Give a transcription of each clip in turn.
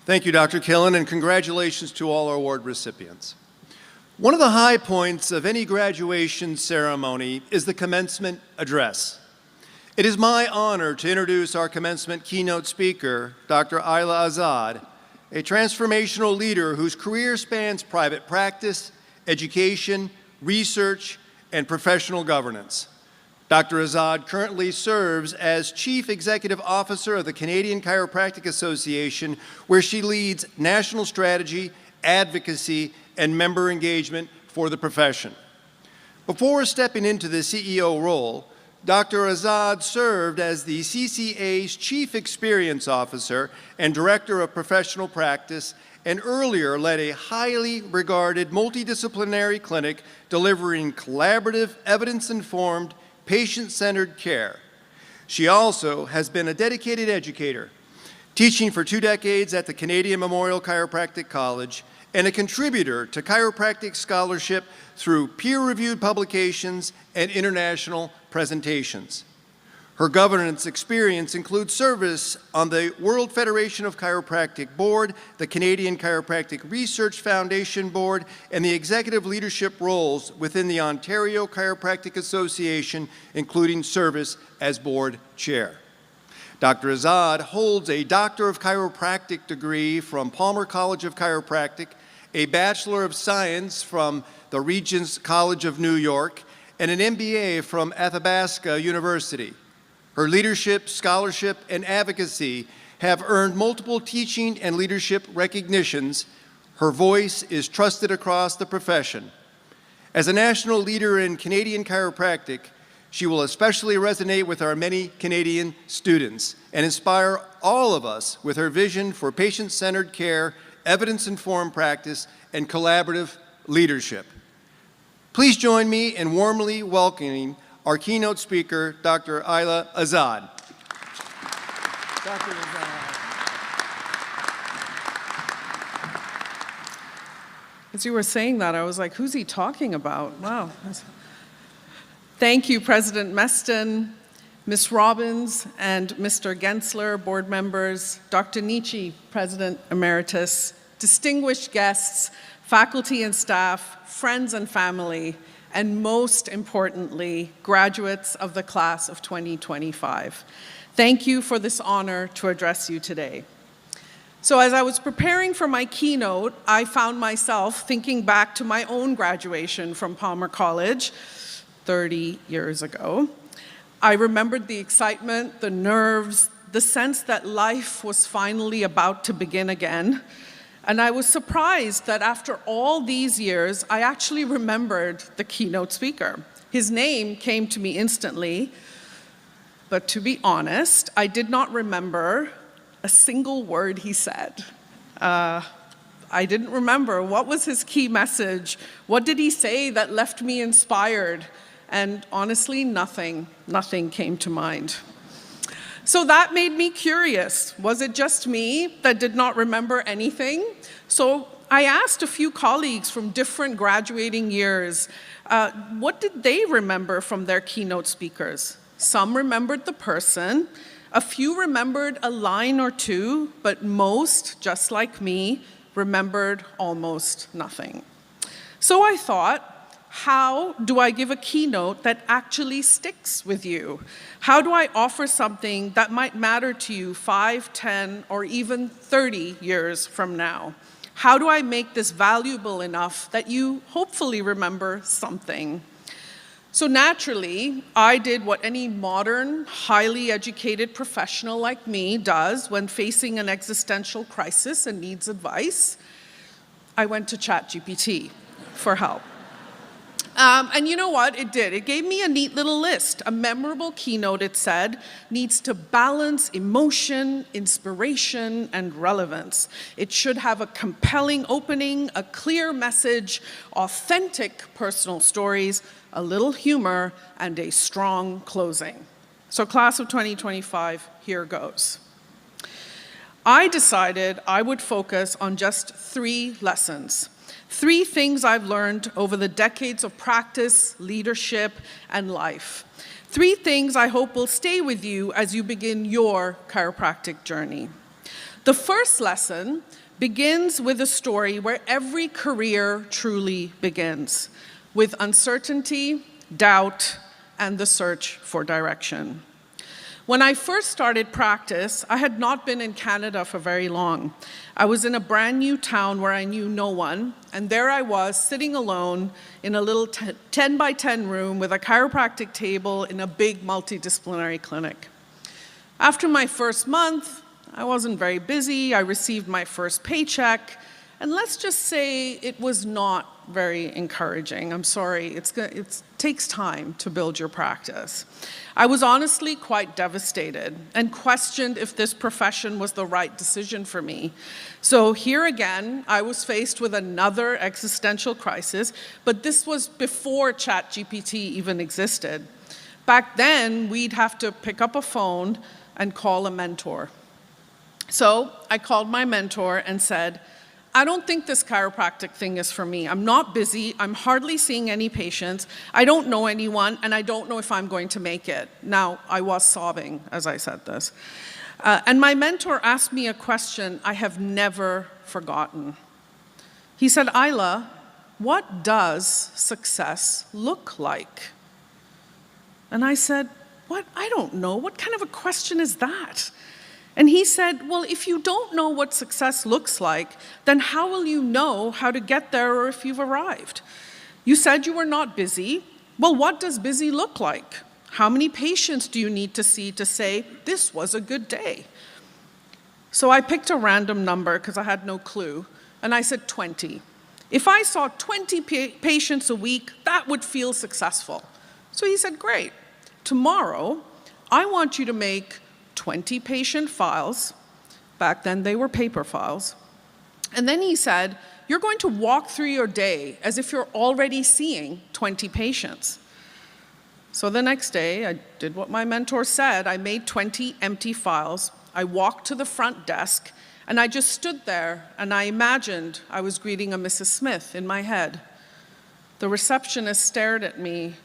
Thank you, Dr. Killen, and congratulations to all our award recipients. One of the high points of any graduation ceremony is the commencement address. It is my honor to introduce our commencement keynote speaker, Dr. Ayla Azad, a transformational leader whose career spans private practice, education, research, and professional governance. Dr. Azad currently serves as Chief Executive Officer of the Canadian Chiropractic Association, where she leads national strategy, advocacy, and member engagement for the profession. Before stepping into the CEO role, Dr. Azad served as the CCA's Chief Experience Officer and Director of Professional Practice, and earlier led a highly regarded multidisciplinary clinic delivering collaborative, evidence-informed, patient-centered care. She also has been a dedicated educator, teaching for 2 decades at the Canadian Memorial Chiropractic College, and a contributor to chiropractic scholarship through peer-reviewed publications and international presentations. Her governance experience includes service on the World Federation of Chiropractic Board, the Canadian Chiropractic Research Foundation Board, and the executive leadership roles within the Ontario Chiropractic Association, including service as board chair. Dr. Azad holds a Doctor of Chiropractic degree from Palmer College of Chiropractic, a Bachelor of Science from the Regents College of New York, and an MBA from Athabasca University. Her leadership, scholarship, and advocacy have earned multiple teaching and leadership recognitions. Her voice is trusted across the profession. As a national leader in Canadian chiropractic, she will especially resonate with our many Canadian students and inspire all of us with her vision for patient-centered care, evidence-informed practice, and collaborative leadership. Please join me in warmly welcoming our keynote speaker, Dr. Ayla Azad. Dr. Azad. As you were saying that, I was like, who's he talking about? Wow. Thank you, President Meston, Ms. Robbins, and Mr. Gensler, board members, Dr. Nietzsche, President Emeritus, distinguished guests, faculty and staff, friends and family, and most importantly, graduates of the class of 2025. Thank you for this honor to address you today. So as I was preparing for my keynote, I found myself thinking back to my own graduation from Palmer College 30 years ago. I remembered the excitement, the nerves, the sense that life was finally about to begin again. And I was surprised that after all these years, I actually remembered the keynote speaker. His name came to me instantly, but to be honest, I did not remember a single word he said. I didn't remember what was his key message, what did he say that left me inspired, and honestly, nothing came to mind. So that made me curious. Was it just me that did not remember anything? So I asked a few colleagues from different graduating years, what did they remember from their keynote speakers? Some remembered the person, a few remembered a line or two, but most, just like me, remembered almost nothing. So I thought, how do I give a keynote that actually sticks with you? How do I offer something that might matter to you 5, 10, or even 30 years from now? How do I make this valuable enough that you hopefully remember something? So naturally, I did what any modern, highly educated professional like me does when facing an existential crisis and needs advice. I went to ChatGPT for help. And you know what? It did. It gave me a neat little list. A memorable keynote, it said, needs to balance emotion, inspiration, and relevance. It should have a compelling opening, a clear message, authentic personal stories, a little humor, and a strong closing. So class of 2025, here goes. I decided I would focus on just 3 lessons. 3 things I've learned over the decades of practice, leadership, and life. 3 things I hope will stay with you as you begin your chiropractic journey. The first lesson begins with a story where every career truly begins, with uncertainty, doubt, and the search for direction. When I first started practice, I had not been in Canada for very long. I was in a brand new town where I knew no one, and there I was sitting alone in a little 10 by 10 room with a chiropractic table in a big multidisciplinary clinic. After my first month, I wasn't very busy. I received my first paycheck, and let's just say it was not very encouraging. I'm sorry, it takes time to build your practice. I was honestly quite devastated and questioned if this profession was the right decision for me. So here again, I was faced with another existential crisis, but this was before ChatGPT even existed. Back then, we'd have to pick up a phone and call a mentor. So I called my mentor and said, I don't think this chiropractic thing is for me. I'm not busy, I'm hardly seeing any patients, I don't know anyone, and I don't know if I'm going to make it. Now, I was sobbing as I said this. And my mentor asked me a question I have never forgotten. He said, Ayla, what does success look like? And I said, what? I don't know. What kind of a question is that? And he said, well, if you don't know what success looks like, then how will you know how to get there or if you've arrived? You said you were not busy. Well, what does busy look like? How many patients do you need to see to say, this was a good day? So I picked a random number because I had no clue, and I said 20. If I saw 20 patients a week, that would feel successful. So he said, great. Tomorrow, I want you to make 20 patient files. Back then, they were paper files. And then he said, you're going to walk through your day as if you're already seeing 20 patients. So the next day, I did what my mentor said. I made 20 empty files. I walked to the front desk, and I just stood there, and I imagined I was greeting a Mrs. Smith in my head. The receptionist stared at me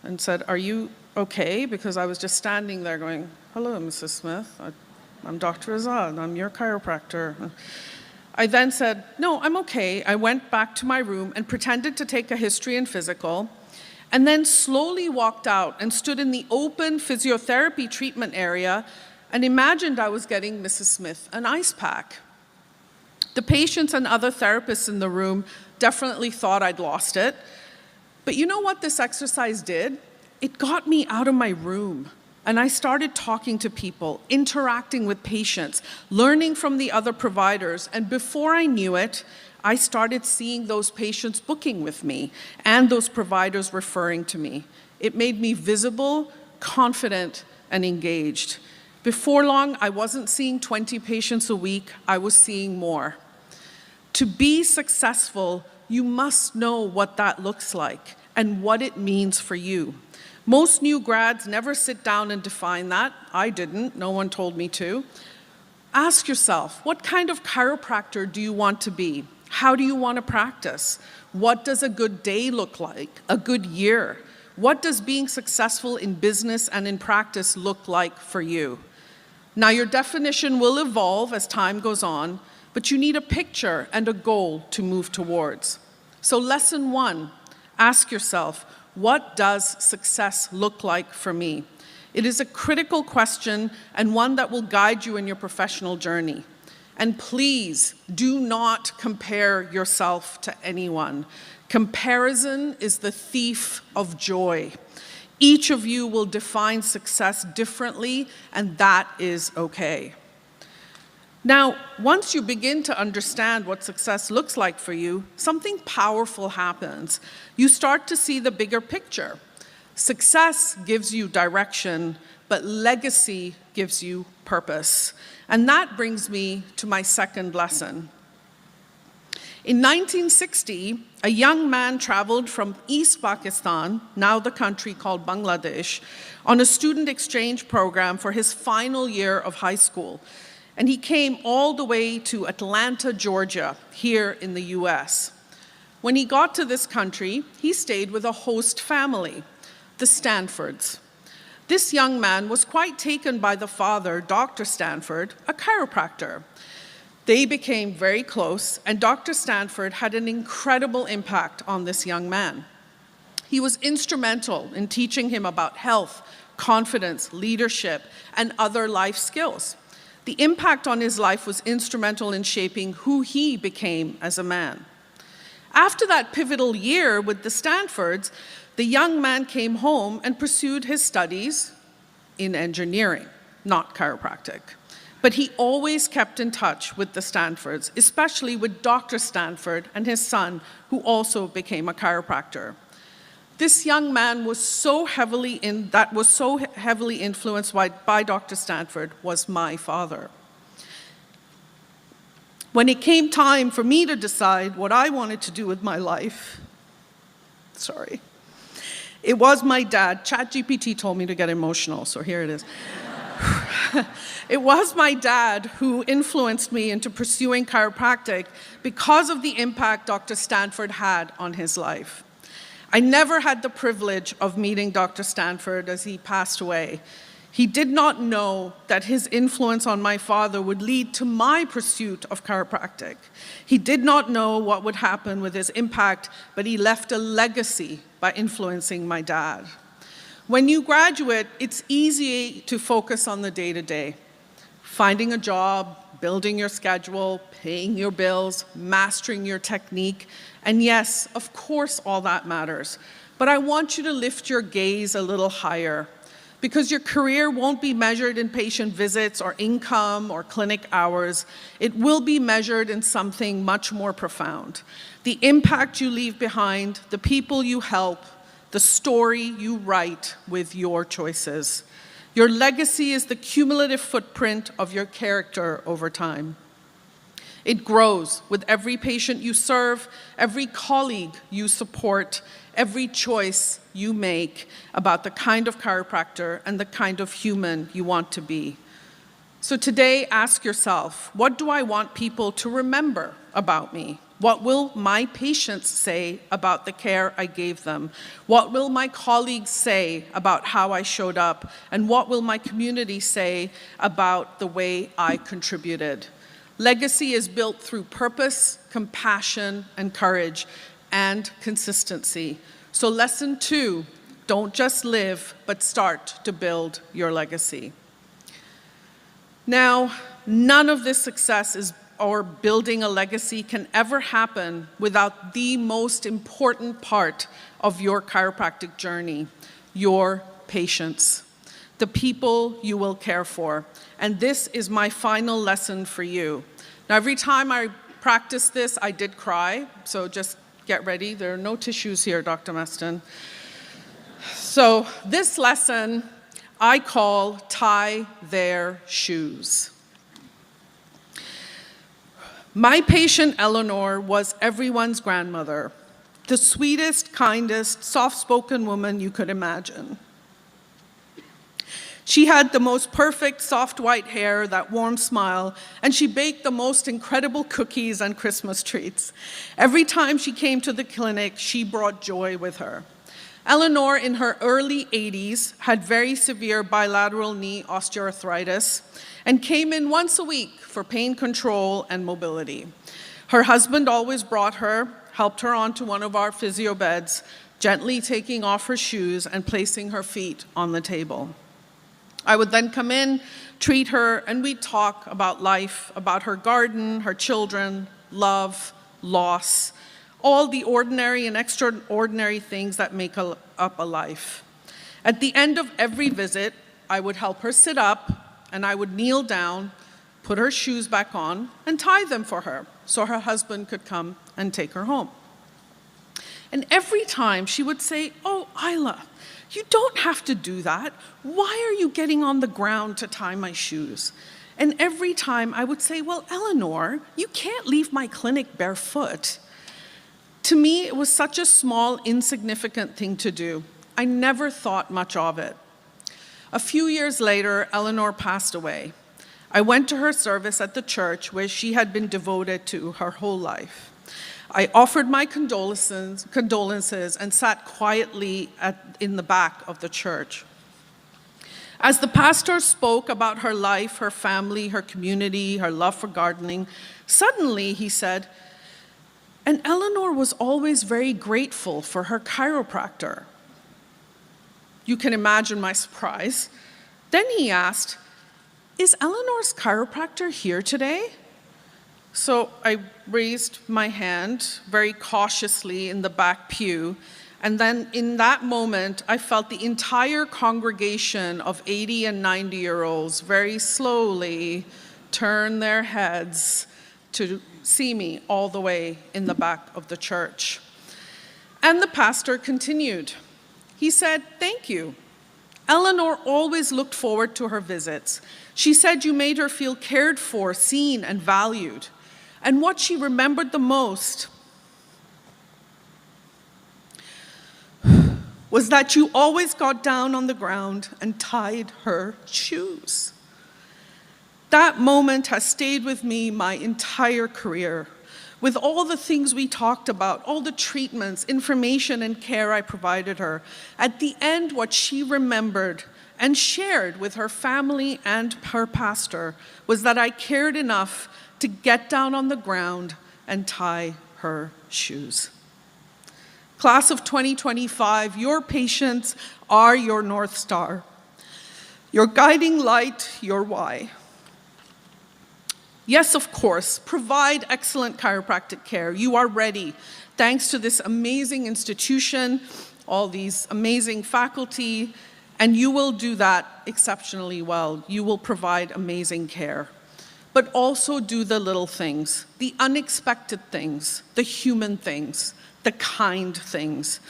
and said, are you okay? Because I was just standing there going, hello, Mrs. Smith. I'm Dr. Azad. I'm your chiropractor. I then said, no, I'm okay. I went back to my room and pretended to take a history and physical, and then slowly walked out and stood in the open physiotherapy treatment area and imagined I was getting Mrs. Smith an ice pack. The patients and other therapists in the room definitely thought I'd lost it. But you know what this exercise did? It got me out of my room, and I started talking to people, interacting with patients, learning from the other providers, and before I knew it, I started seeing those patients booking with me and those providers referring to me. It made me visible, confident, and engaged. Before long, I wasn't seeing 20 patients a week, I was seeing more. To be successful, you must know what that looks like and what it means for you. Most new grads never sit down and define that. I didn't, no one told me to. Ask yourself, what kind of chiropractor do you want to be? How do you want to practice? What does a good day look like? A good year? What does being successful in business and in practice look like for you? Now, your definition will evolve as time goes on, but you need a picture and a goal to move towards. So lesson 1, ask yourself, what does success look like for me? It is a critical question and one that will guide you in your professional journey. And please do not compare yourself to anyone. Comparison is the thief of joy. Each of you will define success differently, and that is okay. Now, once you begin to understand what success looks like for you, something powerful happens. You start to see the bigger picture. Success gives you direction, but legacy gives you purpose. And that brings me to my second lesson. In 1960, a young man traveled from East Pakistan, now the country called Bangladesh, on a student exchange program for his final year of high school. And he came all the way to Atlanta, Georgia, here in the US. When he got to this country, he stayed with a host family, the Stanfords. This young man was quite taken by the father, Dr. Stanford, a chiropractor. They became very close, and Dr. Stanford had an incredible impact on this young man. He was instrumental in teaching him about health, confidence, leadership, and other life skills. The impact on his life was instrumental in shaping who he became as a man. After that pivotal year with the Stanfords, the young man came home and pursued his studies in engineering, not chiropractic. But he always kept in touch with the Stanfords, especially with Dr. Stanford and his son, who also became a chiropractor. This young man was so heavily influenced by Dr. Stanford was my father. When it came time for me to decide what I wanted to do with my life, it was my dad. ChatGPT told me to get emotional, so here it is. It was my dad who influenced me into pursuing chiropractic because of the impact Dr. Stanford had on his life. I never had the privilege of meeting Dr. Stanford as he passed away. He did not know that his influence on my father would lead to my pursuit of chiropractic. He did not know what would happen with his impact, but he left a legacy by influencing my dad. When you graduate, it's easy to focus on the day-to-day. Finding a job, building your schedule, paying your bills, mastering your technique. And yes, of course, all that matters. But I want you to lift your gaze a little higher, because your career won't be measured in patient visits or income or clinic hours. It will be measured in something much more profound. The impact you leave behind, the people you help, the story you write with your choices. Your legacy is the cumulative footprint of your character over time. It grows with every patient you serve, every colleague you support, every choice you make about the kind of chiropractor and the kind of human you want to be. So today, ask yourself, what do I want people to remember about me? What will my patients say about the care I gave them? What will my colleagues say about how I showed up? And what will my community say about the way I contributed? Legacy is built through purpose, compassion, and courage, and consistency. So lesson 2, don't just live, but start to build your legacy. Now, none of this success or building a legacy can ever happen without the most important part of your chiropractic journey, your patients, the people you will care for. And this is my final lesson for you. Now, every time I practiced this, I did cry, so just get ready. There are no tissues here, Dr. Meston. So this lesson I call tie their shoes. My patient Eleanor was everyone's grandmother, the sweetest, kindest, soft-spoken woman you could imagine. She had the most perfect soft white hair, that warm smile, and she baked the most incredible cookies and Christmas treats. Every time she came to the clinic, she brought joy with her. Eleanor, in her early 80s, had very severe bilateral knee osteoarthritis and came in once a week for pain control and mobility. Her husband always brought her, helped her onto one of our physio beds, gently taking off her shoes and placing her feet on the table. I would then come in, treat her, and we'd talk about life, about her garden, her children, love, loss, all the ordinary and extraordinary things that make up a life. At the end of every visit, I would help her sit up, and I would kneel down, put her shoes back on, and tie them for her so her husband could come and take her home. And every time she would say, "Oh, Ayla, you don't have to do that. Why are you getting on the ground to tie my shoes?" And every time I would say, "Well, Eleanor, you can't leave my clinic barefoot." To me, it was such a small, insignificant thing to do. I never thought much of it. A few years later, Eleanor passed away. I went to her service at the church where she had been devoted to her whole life. I offered my condolences and sat quietly in the back of the church. As the pastor spoke about her life, her family, her community, her love for gardening, suddenly he said, "And Eleanor was always very grateful for her chiropractor." You can imagine my surprise. Then he asked, "Is Eleanor's chiropractor here today?" So I raised my hand very cautiously in the back pew, and then in that moment, I felt the entire congregation of 80 and 90-year-olds very slowly turn their heads to see me all the way in the back of the church. And the pastor continued. He said, "Thank you. Eleanor always looked forward to her visits. She said you made her feel cared for, seen, and valued. And what she remembered the most was that you always got down on the ground and tied her shoes." That moment has stayed with me my entire career. With all the things we talked about, all the treatments, information, and care I provided her, at the end, what she remembered and shared with her family and her pastor was that I cared enough to get down on the ground and tie her shoes. Class of 2025, your patients are your North Star, your guiding light, your why. Yes, of course, provide excellent chiropractic care. You are ready, thanks to this amazing institution, all these amazing faculty, and you will do that exceptionally well. You will provide amazing care. But also do the little things, the unexpected things, the human things, the kind things.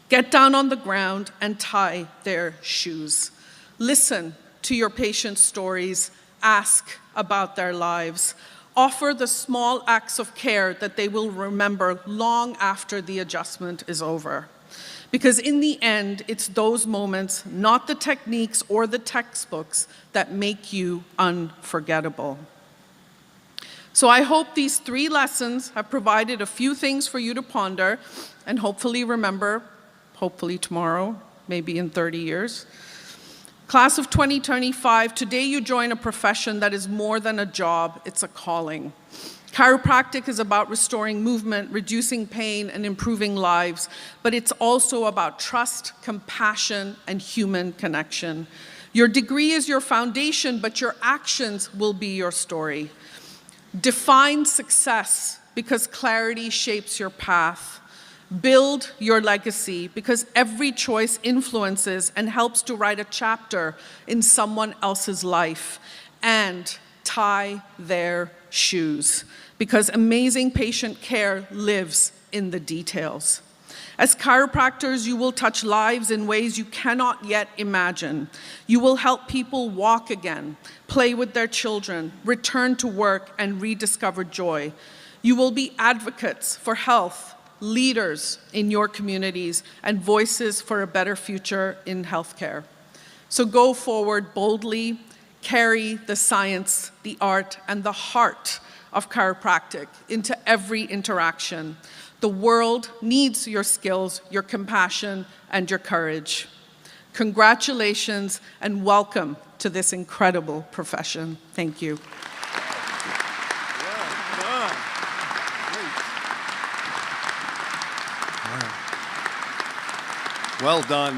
Get down on the ground and tie their shoes. Listen to your patients' stories. Ask about their lives. Offer the small acts of care that they will remember long after the adjustment is over. Because in the end, it's those moments, not the techniques or the textbooks, that make you unforgettable. So I hope these 3 lessons have provided a few things for you to ponder and hopefully remember, hopefully tomorrow, maybe in 30 years. Class of 2025, today you join a profession that is more than a job, it's a calling. Chiropractic is about restoring movement, reducing pain, and improving lives, but it's also about trust, compassion, and human connection. Your degree is your foundation, but your actions will be your story. Define success because clarity shapes your path. Build your legacy because every choice influences and helps to write a chapter in someone else's life. And tie their shoes because amazing patient care lives in the details. As chiropractors, you will touch lives in ways you cannot yet imagine. You will help people walk again, play with their children, return to work, and rediscover joy. You will be advocates for health, leaders in your communities, and voices for a better future in healthcare. So go forward boldly, carry the science, the art, and the heart of chiropractic into every interaction. The world needs your skills, your compassion, and your courage. Congratulations and welcome to this incredible profession. Thank you. Well done.